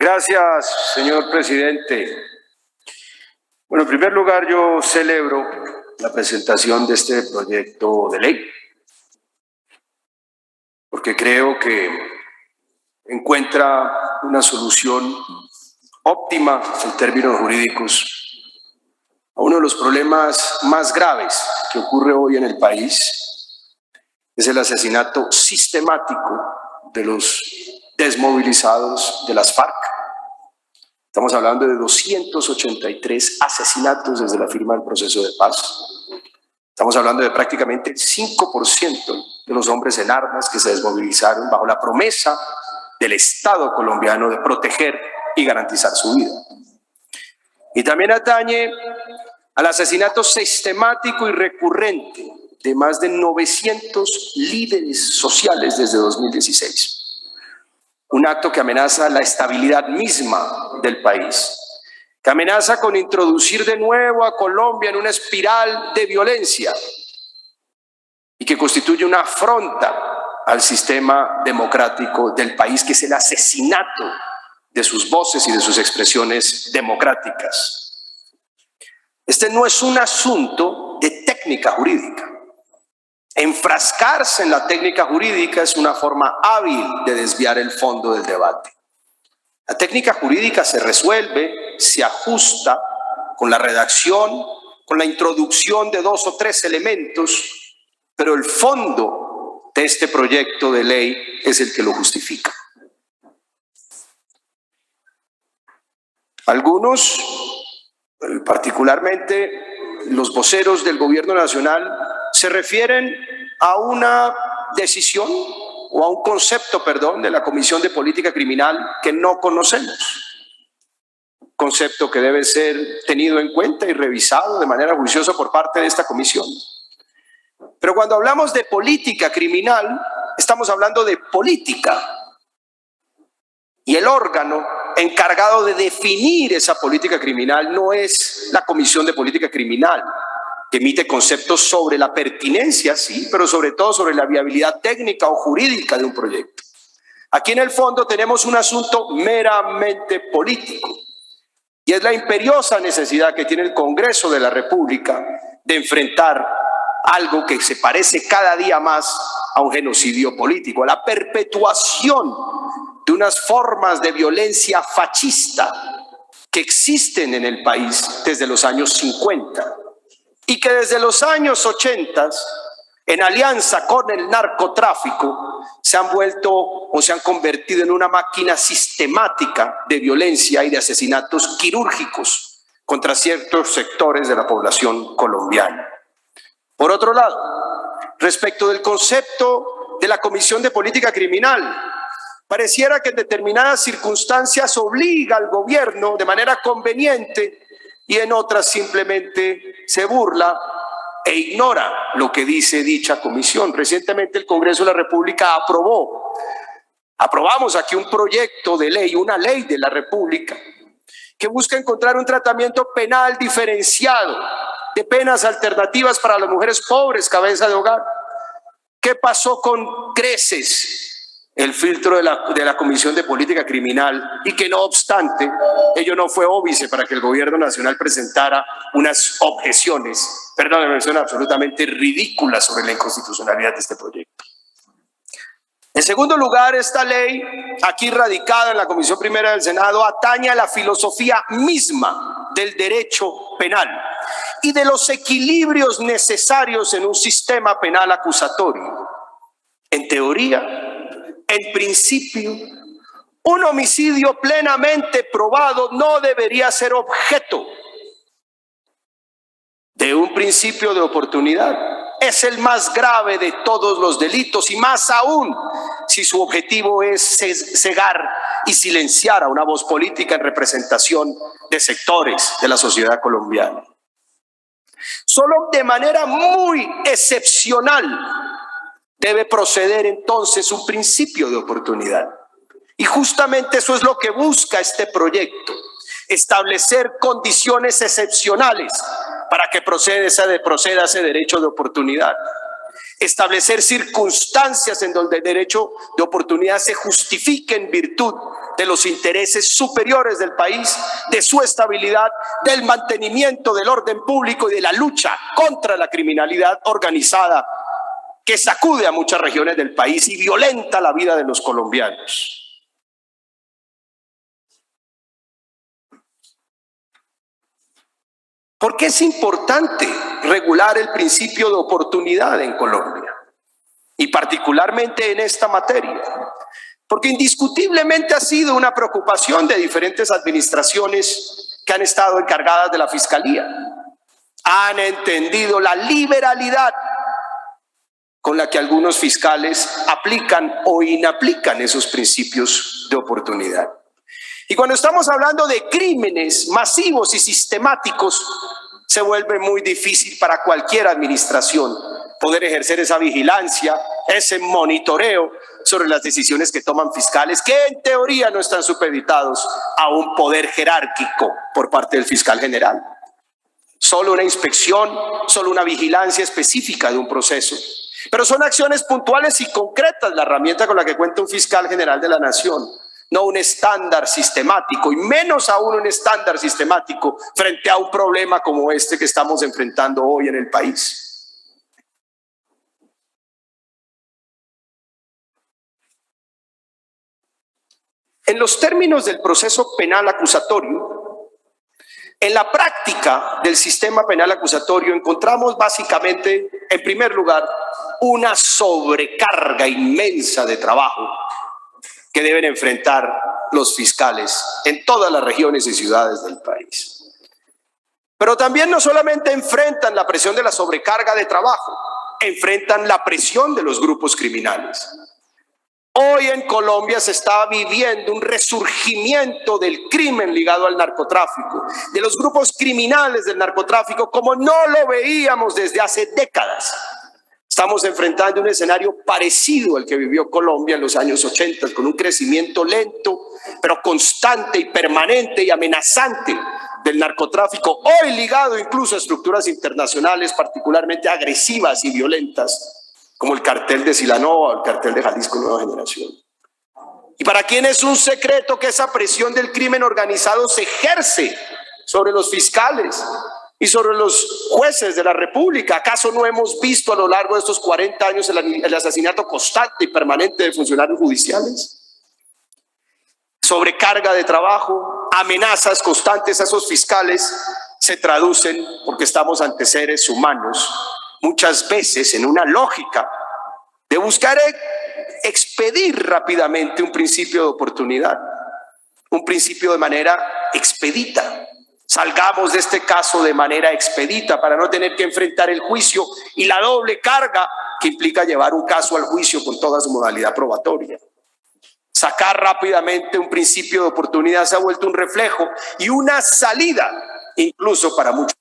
Gracias, señor presidente. Bueno, en primer lugar, yo celebro la presentación de este proyecto de ley, porque creo que encuentra una solución óptima en términos jurídicos a uno de los problemas más graves que ocurre hoy en el país, es el asesinato sistemático de los desmovilizados de las FARC. Estamos hablando de 283 asesinatos desde la firma del proceso de paz. Estamos hablando de prácticamente el 5% de los hombres en armas que se desmovilizaron bajo la promesa del Estado colombiano de proteger y garantizar su vida. Y también atañe al asesinato sistemático y recurrente de más de 900 líderes sociales desde 2016. Un acto que amenaza la estabilidad misma del país, que amenaza con introducir de nuevo a Colombia en una espiral de violencia y que constituye una afronta al sistema democrático del país, que es el asesinato de sus voces y de sus expresiones democráticas. Este no es un asunto de técnica jurídica. Enfrascarse en la técnica jurídica es una forma hábil de desviar el fondo del debate. La técnica jurídica se resuelve, se ajusta con la redacción, con la introducción de 2 o 3 elementos, pero el fondo de este proyecto de ley es el que lo justifica. Algunos, particularmente los voceros del gobierno nacional, se refieren a una decisión o a un concepto, de la Comisión de Política Criminal que no conocemos. Concepto que debe ser tenido en cuenta y revisado de manera juiciosa por parte de esta comisión. Pero cuando hablamos de política criminal, estamos hablando de política. Y el órgano encargado de definir esa política criminal no es la Comisión de Política Criminal, que emite conceptos sobre la pertinencia, sí, pero sobre todo sobre la viabilidad técnica o jurídica de un proyecto. Aquí en el fondo tenemos un asunto meramente político, y es la imperiosa necesidad que tiene el Congreso de la República de enfrentar algo que se parece cada día más a un genocidio político, la perpetuación de unas formas de violencia fascista que existen en el país desde los años 50 y que desde los años 80, en alianza con el narcotráfico, se han vuelto o se han convertido en una máquina sistemática de violencia y de asesinatos quirúrgicos contra ciertos sectores de la población colombiana. Por otro lado, respecto del concepto de la Comisión de Política Criminal, pareciera que en determinadas circunstancias obliga al gobierno de manera conveniente y en otras simplemente se burla e ignora lo que dice dicha comisión. Recientemente el Congreso de la República aprobamos aquí un proyecto de ley, una ley de la República, que busca encontrar un tratamiento penal diferenciado de penas alternativas para las mujeres pobres, cabeza de hogar. ¿Qué pasó con creces? El filtro de la Comisión de Política Criminal, y que no obstante ello no fue óbice para que el gobierno nacional presentara unas objeciones absolutamente ridículas sobre la inconstitucionalidad de este proyecto. En segundo lugar, esta ley, aquí radicada en la Comisión Primera del Senado, atañe a la filosofía misma del derecho penal y de los equilibrios necesarios en un sistema penal acusatorio. En teoría, en principio, un homicidio plenamente probado no debería ser objeto de un principio de oportunidad. Es el más grave de todos los delitos, y más aún si su objetivo es cegar y silenciar a una voz política en representación de sectores de la sociedad colombiana. Solo de manera muy excepcional debe proceder entonces un principio de oportunidad. Y justamente eso es lo que busca este proyecto: establecer condiciones excepcionales para que proceda ese derecho de oportunidad. establecer circunstancias en donde el derecho de oportunidad se justifique en virtud de los intereses superiores del país, de su estabilidad, del mantenimiento del orden público y de la lucha contra la criminalidad organizada que sacude a muchas regiones del país y violenta la vida de los colombianos. ¿Por qué es importante regular el principio de oportunidad en Colombia? Y particularmente en esta materia. Porque indiscutiblemente ha sido una preocupación de diferentes administraciones que han estado encargadas de la Fiscalía. Han entendido la liberalidad con la que algunos fiscales aplican o inaplican esos principios de oportunidad. Y cuando estamos hablando de crímenes masivos y sistemáticos, se vuelve muy difícil para cualquier administración poder ejercer esa vigilancia, ese monitoreo sobre las decisiones que toman fiscales, que en teoría no están supeditados a un poder jerárquico por parte del fiscal general. Solo una inspección, solo una vigilancia específica de un proceso. Pero son acciones puntuales y concretas la herramienta con la que cuenta un fiscal general de la nación. No un estándar sistemático, y menos aún un estándar sistemático frente a un problema como este que estamos enfrentando hoy en el país. En los términos del proceso penal acusatorio, en la práctica del sistema penal acusatorio encontramos básicamente, en primer lugar, una sobrecarga inmensa de trabajo que deben enfrentar los fiscales en todas las regiones y ciudades del país. Pero también no solamente enfrentan la presión de la sobrecarga de trabajo, enfrentan la presión de los grupos criminales. Hoy en Colombia se está viviendo un resurgimiento del crimen ligado al narcotráfico, de los grupos criminales del narcotráfico, como no lo veíamos desde hace décadas. Estamos enfrentando un escenario parecido al que vivió Colombia en los años 80, con un crecimiento lento, pero constante y permanente y amenazante del narcotráfico, hoy ligado incluso a estructuras internacionales particularmente agresivas y violentas, como el cartel de Sinaloa o el cartel de Jalisco Nueva Generación. Y para quien es un secreto que esa presión del crimen organizado se ejerce sobre los fiscales y sobre los jueces de la República. ¿Acaso no hemos visto a lo largo de estos 40 años el asesinato constante y permanente de funcionarios judiciales? Sobrecarga de trabajo, amenazas constantes a esos fiscales se traducen, porque estamos ante seres humanos, muchas veces en una lógica de buscar expedir rápidamente un principio de oportunidad, un principio de manera expedita. Salgamos de este caso de manera expedita para no tener que enfrentar el juicio y la doble carga que implica llevar un caso al juicio con toda su modalidad probatoria. Sacar rápidamente un principio de oportunidad se ha vuelto un reflejo y una salida incluso para muchos.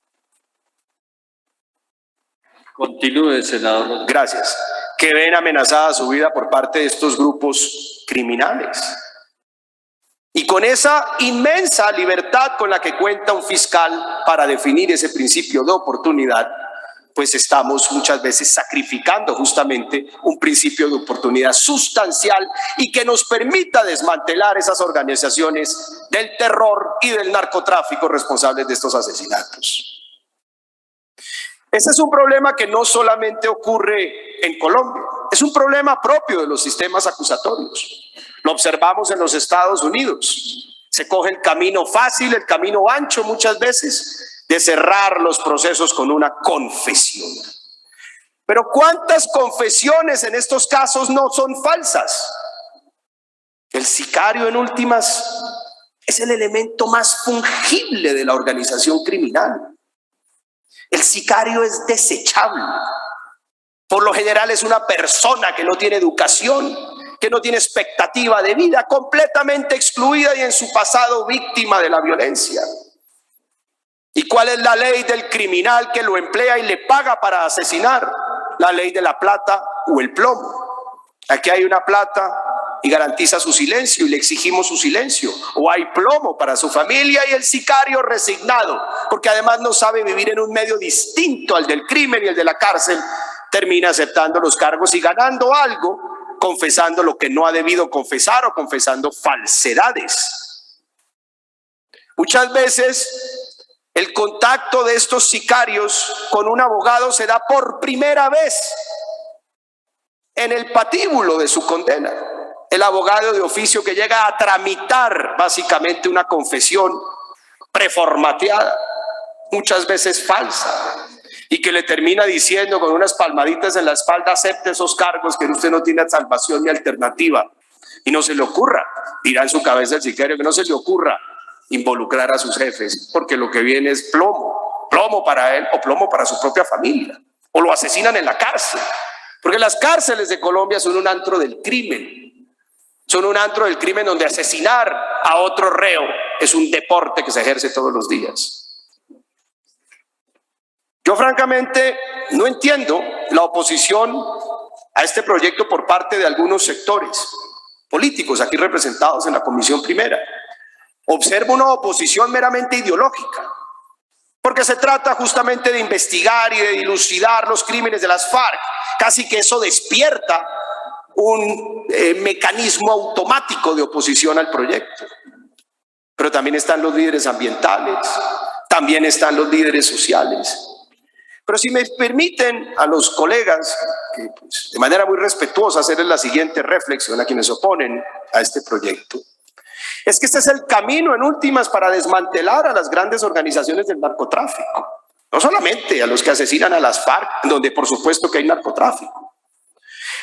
Continúe, senador. Gracias. Que ven amenazada su vida por parte de estos grupos criminales. Y con esa inmensa libertad con la que cuenta un fiscal para definir ese principio de oportunidad, pues estamos muchas veces sacrificando justamente un principio de oportunidad sustancial y que nos permita desmantelar esas organizaciones del terror y del narcotráfico responsables de estos asesinatos. Este es un problema que no solamente ocurre en Colombia, es un problema propio de los sistemas acusatorios. Lo observamos en los Estados Unidos. Se coge el camino fácil, el camino ancho muchas veces, de cerrar los procesos con una confesión. Pero ¿cuántas confesiones en estos casos no son falsas? El sicario, en últimas, es el elemento más fungible de la organización criminal. El sicario es desechable. Por lo general es una persona que no tiene educación, que no tiene expectativa de vida, completamente excluida y en su pasado víctima de la violencia. ¿Y cuál es la ley del criminal que lo emplea y le paga para asesinar? La ley de la plata o el plomo. Aquí hay una plata y garantiza su silencio y le exigimos su silencio, o hay plomo para su familia y el sicario resignado, porque además no sabe vivir en un medio distinto al del crimen y el de la cárcel, termina aceptando los cargos y ganando algo, confesando lo que no ha debido confesar o confesando falsedades. Muchas veces el contacto de estos sicarios con un abogado se da por primera vez en el patíbulo de su condena. El abogado de oficio que llega a tramitar básicamente una confesión preformateada, muchas veces falsa, y que le termina diciendo con unas palmaditas en la espalda: acepte esos cargos, que usted no tiene salvación ni alternativa. Y no se le ocurra, dirá en su cabeza el sicario, que no se le ocurra involucrar a sus jefes, porque lo que viene es plomo, plomo para él o plomo para su propia familia, o lo asesinan en la cárcel, porque las cárceles de Colombia son un antro del crimen. Son un antro del crimen donde asesinar a otro reo es un deporte que se ejerce todos los días. Yo francamente no entiendo la oposición a este proyecto por parte de algunos sectores políticos aquí representados en la Comisión Primera. Observo una oposición meramente ideológica, porque se trata justamente de investigar y de dilucidar los crímenes de las FARC. Casi que eso despierta un mecanismo automático de oposición al proyecto. Pero también están los líderes ambientales, también están los líderes sociales. Pero si me permiten a los colegas, que pues, de manera muy respetuosa, hacerles la siguiente reflexión a quienes se oponen a este proyecto, es que este es el camino en últimas para desmantelar a las grandes organizaciones del narcotráfico. No solamente a los que asesinan a las FARC, donde por supuesto que hay narcotráfico.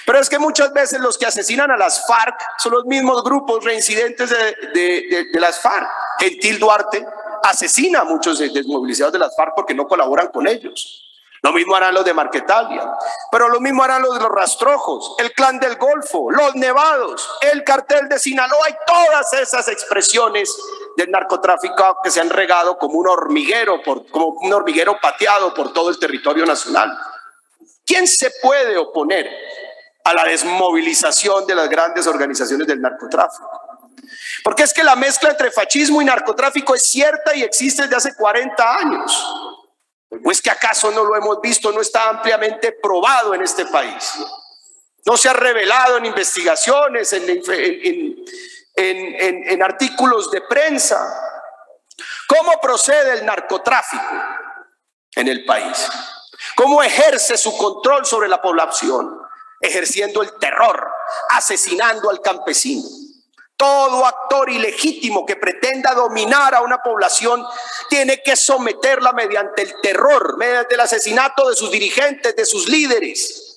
Pero es que muchas veces los que asesinan a las FARC son los mismos grupos reincidentes de las FARC. Gentil Duarte asesina a muchos desmovilizados de las FARC porque no colaboran con ellos. Lo mismo harán los de Marquetalia, pero lo mismo harán los de los Rastrojos, el Clan del Golfo, los Nevados, el Cartel de Sinaloa y todas esas expresiones del narcotráfico que se han regado como un hormiguero, pateado por todo el territorio nacional. ¿Quién se puede oponer a la desmovilización de las grandes organizaciones del narcotráfico? Porque es que la mezcla entre fascismo y narcotráfico es cierta y existe desde hace 40 años. Pues que acaso no lo hemos visto, no está ampliamente probado en este país. No se ha revelado en investigaciones, en artículos de prensa. ¿Cómo procede el narcotráfico en el país? ¿Cómo ejerce su control sobre la población? Ejerciendo el terror, asesinando al campesino. Todo actor ilegítimo que pretenda dominar a una población tiene que someterla mediante el terror, mediante el asesinato de sus dirigentes, de sus líderes.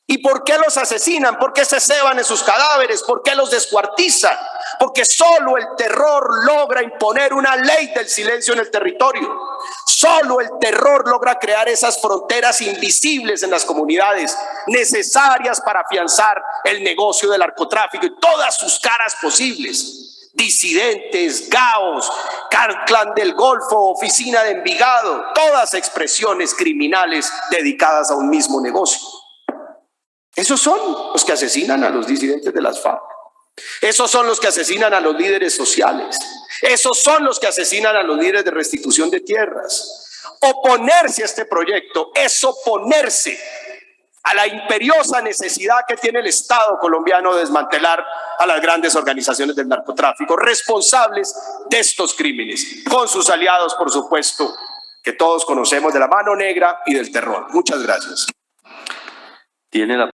¿Y por qué los asesinan? ¿Por qué se ceban en sus cadáveres? ¿Por qué los descuartizan? Porque solo el terror logra imponer una ley del silencio en el territorio. Solo el terror logra crear esas fronteras invisibles en las comunidades, necesarias para afianzar el negocio del narcotráfico y todas sus caras posibles. Disidentes, GAOs, Clan del Golfo, Oficina de Envigado, todas expresiones criminales dedicadas a un mismo negocio. Esos son los que asesinan a los disidentes de las FARC. Esos son los que asesinan a los líderes sociales. Esos son los que asesinan a los líderes de restitución de tierras. Oponerse a este proyecto es oponerse a la imperiosa necesidad que tiene el Estado colombiano de desmantelar a las grandes organizaciones del narcotráfico responsables de estos crímenes, con sus aliados, por supuesto, que todos conocemos, de la mano negra y del terror. Muchas gracias. Tiene la